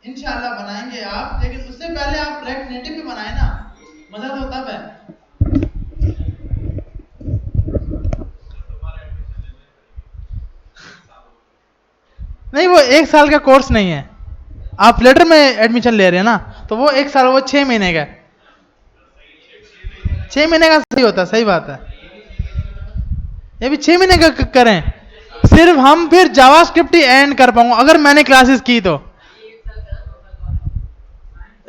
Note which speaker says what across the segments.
Speaker 1: इंशाल्लाह बनाएंगे आप, लेकिन उससे पहले आप रिएक्ट नेटिव भी बनाए ना, मजा तो तब है। नहीं, वो 1 साल का कोर्स नहीं है, आप फ्लटर में एडमिशन ले रहे हैं ना, तो वो 1 साल, वो 6 महीने का, 6 महीने का सही होता है, सही बात है। ये भी 6 महीने का करें, सिर्फ हम फिर जावास्क्रिप्ट ही एंड कर पाऊंगा अगर मैंने क्लासेस की तो।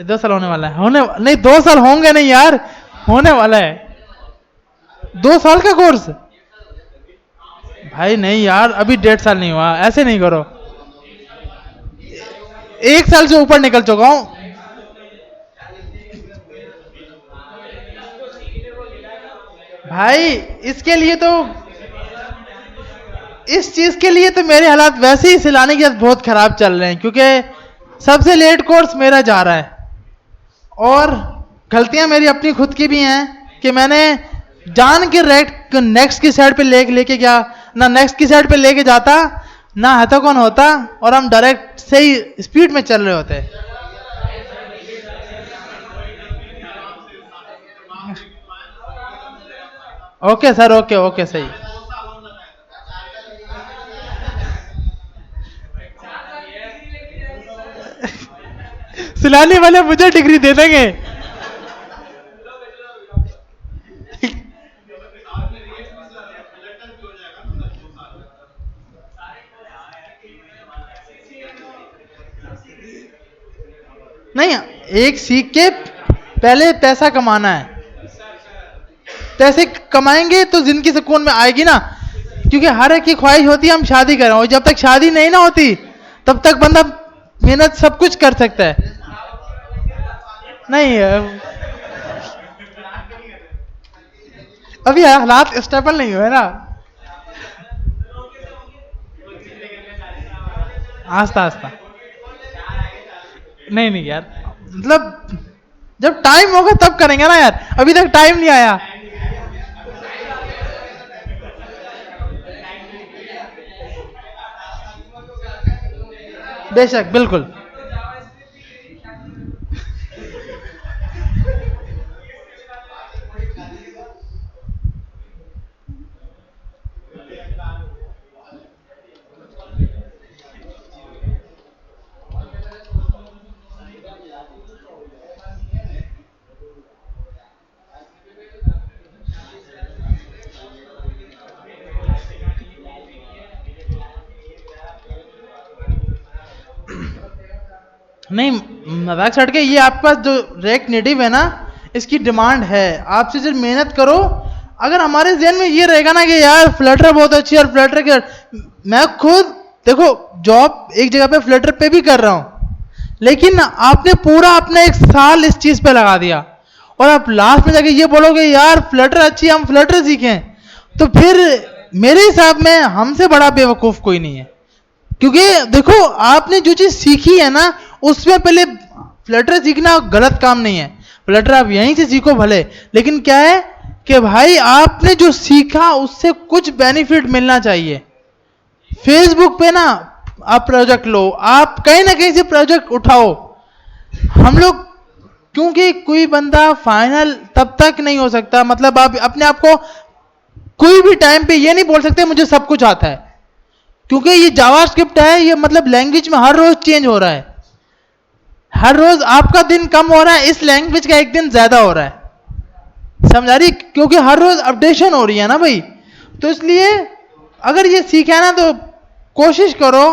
Speaker 1: 2 साल होने वाला है, होने नहीं 2 साल होंगे नहीं यार, होने वाला है 2 साल का कोर्स। भाई नहीं यार, अभी 1.5 साल नहीं हुआ, ऐसे नहीं करो, 1 साल से ऊपर निकल चुका हूं भाई। इसके लिए तो, इस चीज के लिए तो मेरे हालात वैसे ही सिलाने के बहुत खराब चल रहे हैं, क्योंकि सबसे लेट कोर्स मेरा जा रहा है, और गलतियां मेरी अपनी खुद की भी हैं कि मैंने जान के नेक्स्ट की साइड पे लेके गया ना, नेक्स्ट की साइड पे लेके जाता ना, है तो कौन होता, और हम डायरेक्ट सही स्पीड में चल रहे होते। ओके सर, ओके ओके सही। सिलाने वाले मुझे डिग्री दे देंगे। नहीं, एक सीख के पहले पैसा कमाना है, पैसे कमाएंगे तो जिंदगी सुकून में आएगी ना, क्योंकि हर एक की ख्वाहिश होती है हम शादी करें, और जब तक शादी नहीं ना होती तब तक बंदा मेहनत सब कुछ कर सकता है। नहीं, अभी हालात स्टेबल नहीं हुए ना, आस्ता आस्ता। नहीं नहीं यार, मतलब जब टाइम होगा तब करेंगे ना यार, अभी तक टाइम नहीं आया। बेशक, बिल्कुल। नहीं, मजाक छड़ के, ये आपके पास जो रेक्ट नेटिव है ना, इसकी डिमांड है, आपसे सिर्फ मेहनत करो। अगर हमारे जहन में ये रहेगा ना कि यार फ्लटर बहुत अच्छी है, और फ्लटर के, मैं खुद देखो जॉब एक जगह पे फ्लटर पे भी कर रहा हूं, लेकिन आपने पूरा अपना 1 साल इस चीज पे लगा दिया, और आप लास्ट में जाके ये बोलोगे यार फ्लटर अच्छी है, हम फ्लटर सीखें, तो फिर मेरे हिसाब में हमसे बड़ा बेवकूफ कोई नहीं है। क्योंकि देखो आपने जो चीज सीखी है ना, उसमें पहले फ्लटर सीखना गलत काम नहीं है, फ्लटर आप यहीं से सीखो भले, लेकिन क्या है कि भाई आपने जो सीखा उससे कुछ बेनिफिट मिलना चाहिए। फेसबुक पे ना आप प्रोजेक्ट लो, आप कहीं ना कहीं से प्रोजेक्ट उठाओ। हम लोग, क्योंकि कोई बंदा फाइनल तब तक नहीं हो सकता, मतलब आप अपने आप को कोई भी टाइम पे ये नहीं बोल सकते मुझे सब कुछ आता है, क्योंकि ये जावास्क्रिप्ट है, ये मतलब लैंग्वेज में हर रोज चेंज हो रहा है, हर रोज आपका दिन कम हो रहा है, इस लैंग्वेज का एक दिन ज्यादा हो रहा है, समझा रही, क्योंकि हर रोज अपडेशन हो रही है ना भाई। तो इसलिए अगर ये सीखा है ना, तो कोशिश करो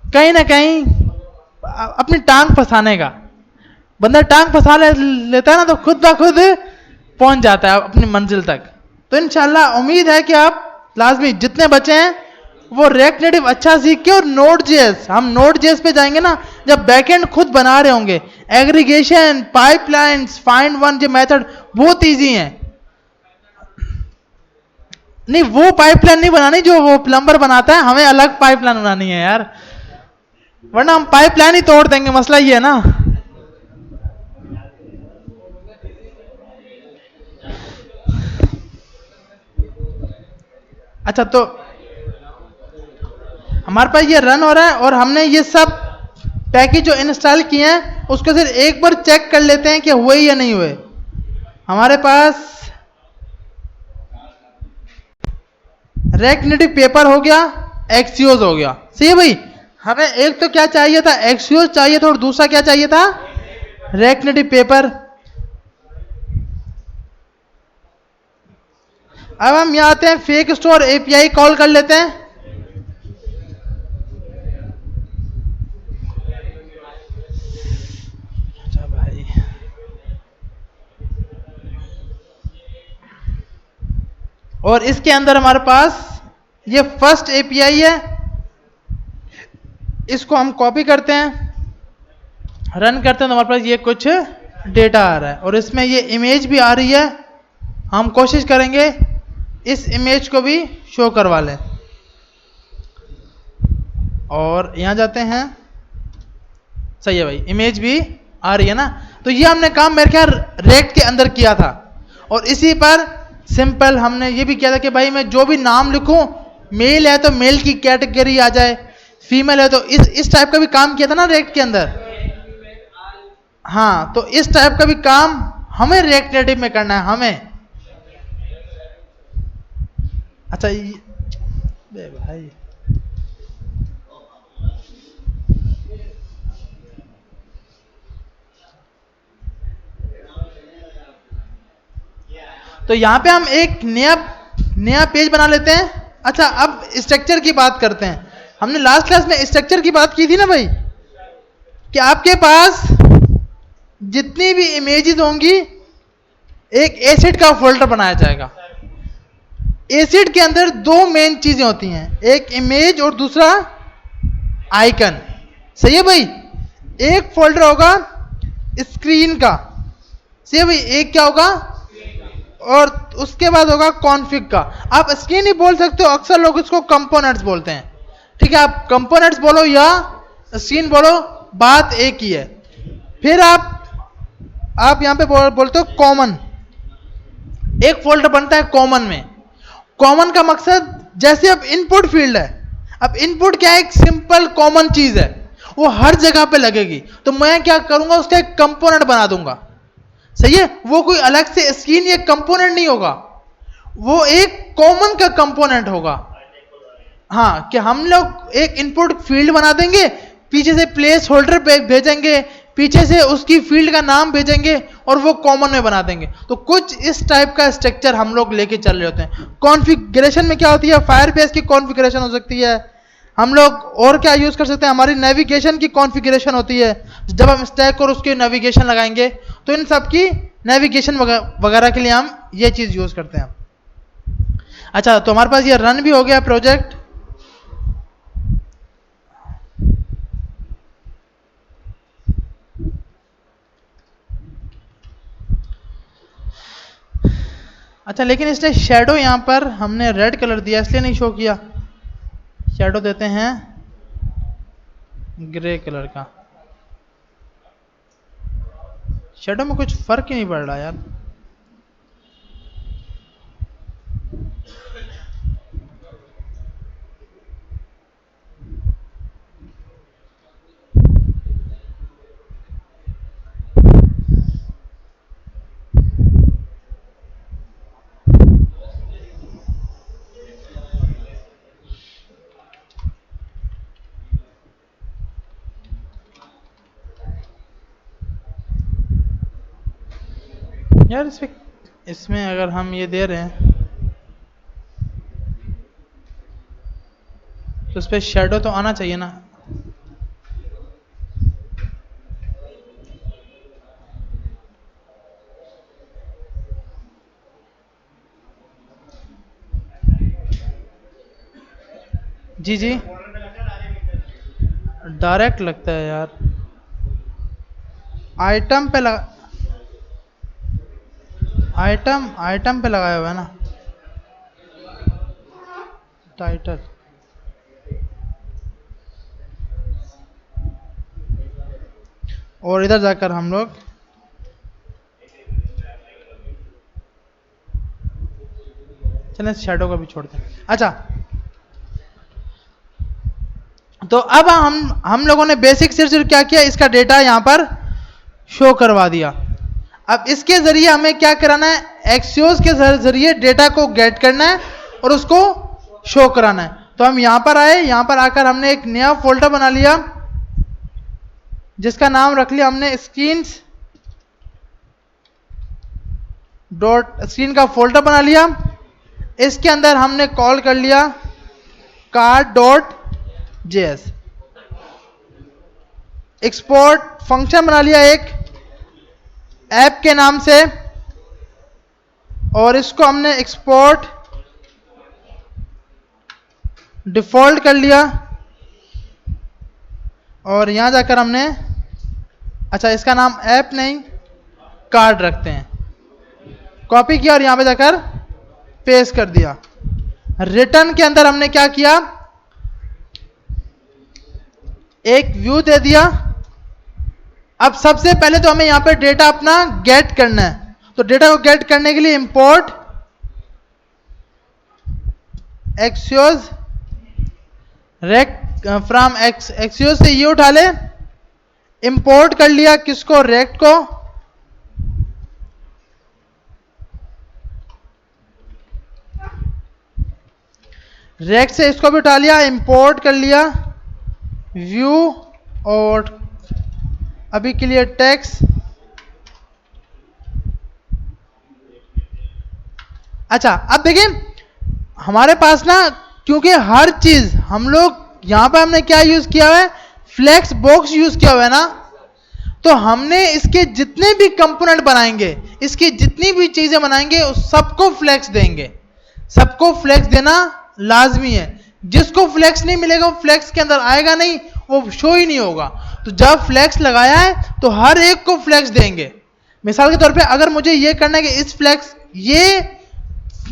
Speaker 1: कहीं ना कहीं अपनी टांग फंसाने का। बंदा टांग फंसा लेता है ना, तो खुद ब खुद पहुंच जाता है अपनी मंजिल तक। तो इंशाल्लाह उम्मीद है कि आप लाजमी जितने बचे हैं वो रिएक्ट नेटिव अच्छा सीख के, और नोड जेएस, हम नोड जेएस पे जाएंगे ना जब बैकएंड खुद बना रहे होंगे, एग्रीगेशन, पाइपलाइंस, फाइंड वन, जो मेथड बहुत इजी हैं। नहीं, वो पाइपलाइन नहीं बनानी जो वो प्लम्बर बनाता है, हमें अलग पाइपलाइन बनानी है यार, वरना हम पाइपलाइन ही तोड़ देंगे, मसला ये है ना। अच्छा, तो हमारे पास ये रन हो रहा है, और हमने ये सब पैकेज जो इंस्टॉल किए हैं उसको सिर्फ एक बार चेक कर लेते हैं कि हुए या नहीं हुए। हमारे पास रेक्टिनेटिव पेपर हो गया, एक्सियोस हो गया, सही है भाई। हमें एक तो क्या चाहिए था, एक्सियोस चाहिए था, और दूसरा क्या चाहिए था, रेक्टिनेटिव पेपर। अब हम यहां आते हैं, फेक स्टोर एपीआई कॉल कर लेते हैं। अच्छा भाई, और इसके अंदर हमारे पास ये फर्स्ट एपीआई है, इसको हम कॉपी करते हैं, रन करते हैं, तो हमारे पास ये कुछ डेटा आ रहा है, और इसमें ये इमेज भी आ रही है। हम कोशिश करेंगे इस इमेज को भी शो करवा लें, और यहां जाते हैं। सही है भाई, इमेज भी आ रही है ना। तो ये हमने काम मेरे ख्याल रेक्ट के अंदर किया था, और इसी पर सिंपल हमने ये भी किया था कि भाई मैं जो भी नाम लिखूं, मेल है तो मेल की कैटेगरी आ जाए, फीमेल है तो इस टाइप का भी काम किया था ना रेक्ट के अंदर। हाँ, तो इस टाइप का भी काम हमें रिएक्ट नेटिव में करना है हमें। अच्छा भाई, तो यहां पे हम एक नया नया पेज बना लेते हैं। अच्छा, अब स्ट्रक्चर की बात करते हैं। हमने लास्ट क्लास में स्ट्रक्चर की बात की थी ना भाई, कि आपके पास जितनी भी इमेजेस होंगी एक एसिड का फोल्डर बनाया जाएगा। एसिड के अंदर दो मेन चीजें होती हैं, एक इमेज और दूसरा आइकन, सही है भाई। एक फोल्डर होगा स्क्रीन का, सही है भाई, एक क्या होगा, और उसके बाद होगा कॉन्फ़िग का। आप स्क्रीन ही बोल सकते हो, अक्सर लोग इसको कंपोनेंट्स बोलते हैं, ठीक है। आप कंपोनेंट्स बोलो या स्क्रीन बोलो, बात एक ही है। फिर आप यहां पे बोलते हो कॉमन, एक फोल्डर बनता है कॉमन में। कॉमन का मकसद, जैसे अब इनपुट फील्ड है, अब इनपुट क्या है, एक सिंपल कॉमन चीज है, वो हर जगह पे लगेगी, तो मैं क्या करूंगा, उसका एक कंपोनेंट बना दूंगा, सही है। वो कोई अलग से स्क्रीन या कंपोनेंट नहीं होगा, वो एक कॉमन का कंपोनेंट होगा। हाँ, कि हम लोग एक इनपुट फील्ड बना देंगे, पीछे से प्लेस होल्डर भेजेंगे, पीछे से उसकी फील्ड का नाम भेजेंगे, और वो कॉमन में बना देंगे। तो कुछ इस टाइप का स्ट्रक्चर हम लोग लेके चल रहे होते हैं। कॉन्फ़िगरेशन में क्या होती है, फायरबेस की कॉन्फ़िगरेशन हो सकती है, हम लोग और क्या यूज कर सकते हैं, हमारी नेविगेशन की कॉन्फ़िगरेशन होती है। जब हम स्टैक और उसके नेविगेशन लगाएंगे, तो इन सब की नेविगेशन वगैरह के लिए हम ये चीज यूज करते हैं। अच्छा, तो हमारे पास ये रन भी हो गया प्रोजेक्ट। अच्छा, लेकिन इसने शेडो यहां पर हमने रेड कलर दिया, इसलिए नहीं शो किया। शेडो देते हैं ग्रे कलर का। शेडो में कुछ फर्क ही नहीं पड़ रहा यार। यार इसमें अगर हम ये दे रहे हैं, तो इस पर शेडो तो आना चाहिए ना। जी जी, डायरेक्ट लगता है यार। आइटम पे लगा, आइटम पे लगाया हुआ है ना, टाइटल। और इधर जाकर हम लोग, चलें शेडो का भी छोड़ते हैं। अच्छा, तो अब हम लोगों ने बेसिक से सिर्फ क्या किया, इसका डेटा यहां पर शो करवा दिया। अब इसके जरिए हमें क्या कराना है, एक्सियोस के जरिए डेटा को गेट करना है और उसको शो कराना है। तो हम यहां पर आए, यहां पर आकर हमने एक नया फोल्डर बना लिया जिसका नाम रख लिया हमने स्क्रीन का फोल्डर बना लिया। इसके अंदर हमने कॉल कर लिया card.js, एक्सपोर्ट फंक्शन बना लिया एक ऐप के नाम से और इसको हमने एक्सपोर्ट डिफॉल्ट कर लिया और यहां जाकर हमने, अच्छा इसका नाम ऐप नहीं कार्ड रखते हैं, कॉपी किया और यहां पे जाकर पेस्ट कर दिया। रिटर्न के अंदर हमने क्या किया, एक व्यू दे दिया। अब सबसे पहले तो हमें यहां पे डेटा अपना गेट करना है, तो डेटा को गेट करने के लिए import axios React from axios से ये उठा ले, इंपोर्ट कर लिया किसको, रेक्ट को, रेक्ट से इसको भी उठा लिया, इंपोर्ट कर लिया व्यू और अभी के लिए टेक्स्ट। अच्छा अब देखिए हमारे पास ना, क्योंकि हर चीज हम लोग यहां पर हमने क्या यूज किया है, फ्लेक्स बॉक्स यूज किया हुआ है ना, तो हमने इसके जितने भी कंपोनेंट बनाएंगे, इसकी जितनी भी चीजें बनाएंगे उस सबको फ्लेक्स देंगे। सबको फ्लेक्स देना लाजमी है, जिसको फ्लेक्स नहीं मिलेगा वो फ्लेक्स के अंदर आएगा नहीं, वो शो ही नहीं होगा। तो जब फ्लेक्स लगाया है तो हर एक को फ्लेक्स देंगे। मिसाल के तौर पे अगर मुझे ये करना है कि इस फ्लेक्स ये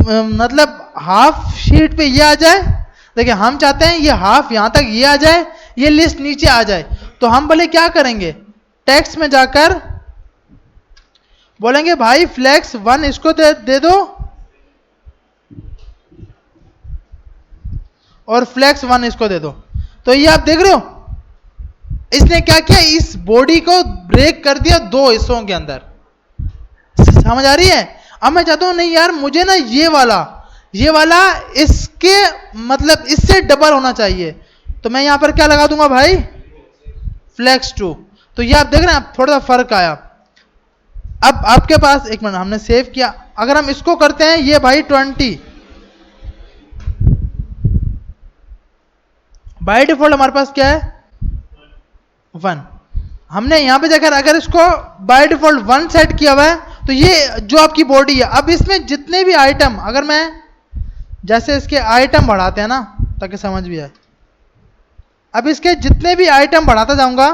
Speaker 1: मतलब हाफ शीट पे ये आ जाए, देखिए हम चाहते हैं ये हाफ यहां तक ये आ जाए, ये लिस्ट नीचे आ जाए, तो हम बोले क्या करेंगे, टेक्स्ट में जाकर बोलेंगे भाई फ्लेक्स 1 इसको दे दो और फ्लेक्स 1 इसको दे दो। तो ये आप देख रहे हो इसने क्या किया, इस बॉडी को ब्रेक कर दिया दो हिस्सों के अंदर। समझ आ रही है? अब मैं चाहता हूं नहीं यार मुझे ना ये वाला इसके मतलब इससे डबल होना चाहिए, तो मैं यहां पर क्या लगा दूंगा भाई, फ्लेक्स 2। तो ये आप देख रहे हैं थोड़ा सा फर्क आया। अब आपके पास एक मिनट, हमने सेव किया, अगर हम इसको करते हैं ये भाई 20 बाय डिफॉल्ट हमारे पास क्या है 1। हमने यहां पे जाकर अगर इसको बाय डिफॉल्ट 1 सेट किया हुआ है, तो ये जो आपकी बॉडी है, अब इसमें जितने भी आइटम, अगर मैं जैसे इसके आइटम बढ़ाते हैं ना ताकि समझ भी आए, अब इसके जितने भी आइटम बढ़ाता जाऊंगा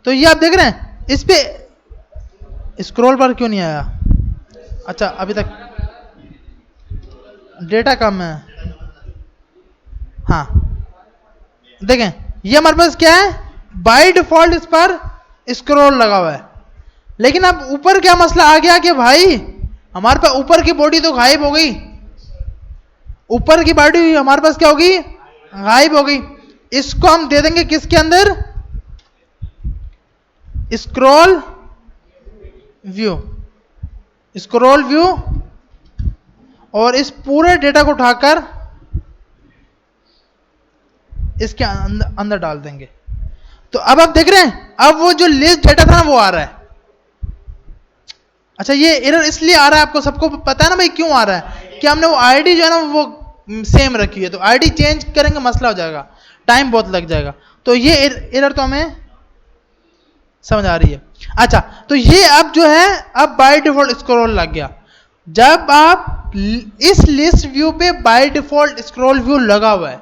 Speaker 1: तो ये आप देख रहे हैं इस पे स्क्रॉल बार क्यों नहीं आया, अच्छा अभी तक डेटा कम है। हाँ देखें ये हमारे पास क्या है, बाय डिफॉल्ट इस पर स्क्रॉल लगा हुआ है, लेकिन अब ऊपर क्या मसला आ गया कि भाई हमारे पास ऊपर की बॉडी तो गायब हो गई, ऊपर की बॉडी हमारे पास क्या होगी, गायब हो गई। इसको हम दे देंगे किसके अंदर, स्क्रॉल व्यू, और इस पूरे डेटा को उठाकर इसके अंदर डाल देंगे। तो अब आप देख रहे हैं अब वो जो लिस्ट डेटा था ना वो आ रहा है। अच्छा ये एरर इसलिए आ रहा है, आपको सबको पता है ना भाई क्यों आ रहा है, कि हमने वो आईडी जो है ना वो सेम रखी है, तो आईडी चेंज करेंगे मसला हो जाएगा, टाइम बहुत लग जाएगा। तो ये एरर तो हमें समझ आ रही है। अच्छा तो ये अब जो है अब बाय डिफॉल्ट स्क्रॉल लग गया। जब आप इस लिस्ट व्यू पे बाय डिफॉल्ट स्क्रॉल व्यू लगा हुआ है,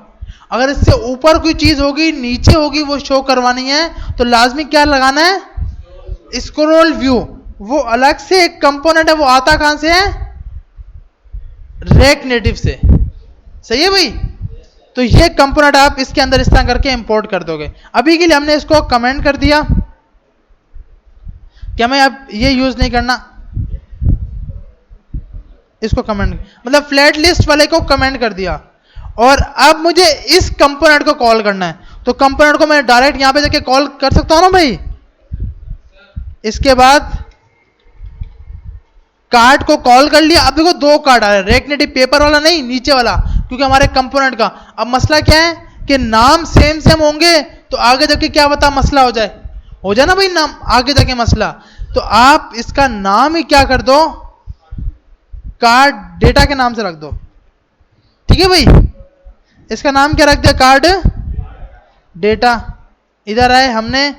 Speaker 1: अगर इससे ऊपर कोई चीज होगी नीचे होगी वो शो करवानी है, तो लाजमी क्या लगाना है, स्क्रॉल व्यू। वो अलग से एक कंपोनेंट है, वो आता कहां से है, रेक नेटिव से, सही है भाई। तो ये कंपोनेंट आप इसके अंदर इस तरह करके इंपोर्ट कर दोगे। अभी के लिए हमने इसको कमेंट कर दिया कि हमें अब ये यूज नहीं करना, इसको कमेंट मतलब फ्लैट लिस्ट वाले को कमेंट कर दिया। और अब मुझे इस कंपोनेंट को कॉल करना है, तो कंपोनेंट को मैं डायरेक्ट यहां पे जाके कॉल कर सकता हूं ना भाई। इसके बाद कार्ड को कॉल कर लिया। अब देखो दो कार्ड आ रहे हैं, रेक नेटिव पेपर वाला नहीं, नीचे वाला, क्योंकि हमारे कंपोनेंट का। अब मसला क्या है कि नाम सेम सेम होंगे तो आगे जाके क्या बता मसला हो जाए ना भाई, नाम आगे जाके मसला। तो आप इसका नाम ही क्या कर दो, कार्ड डेटा के नाम से रख दो। ठीक है भाई, इसका नाम क्या रख दिया, कार्ड डेटा। इधर आए हमने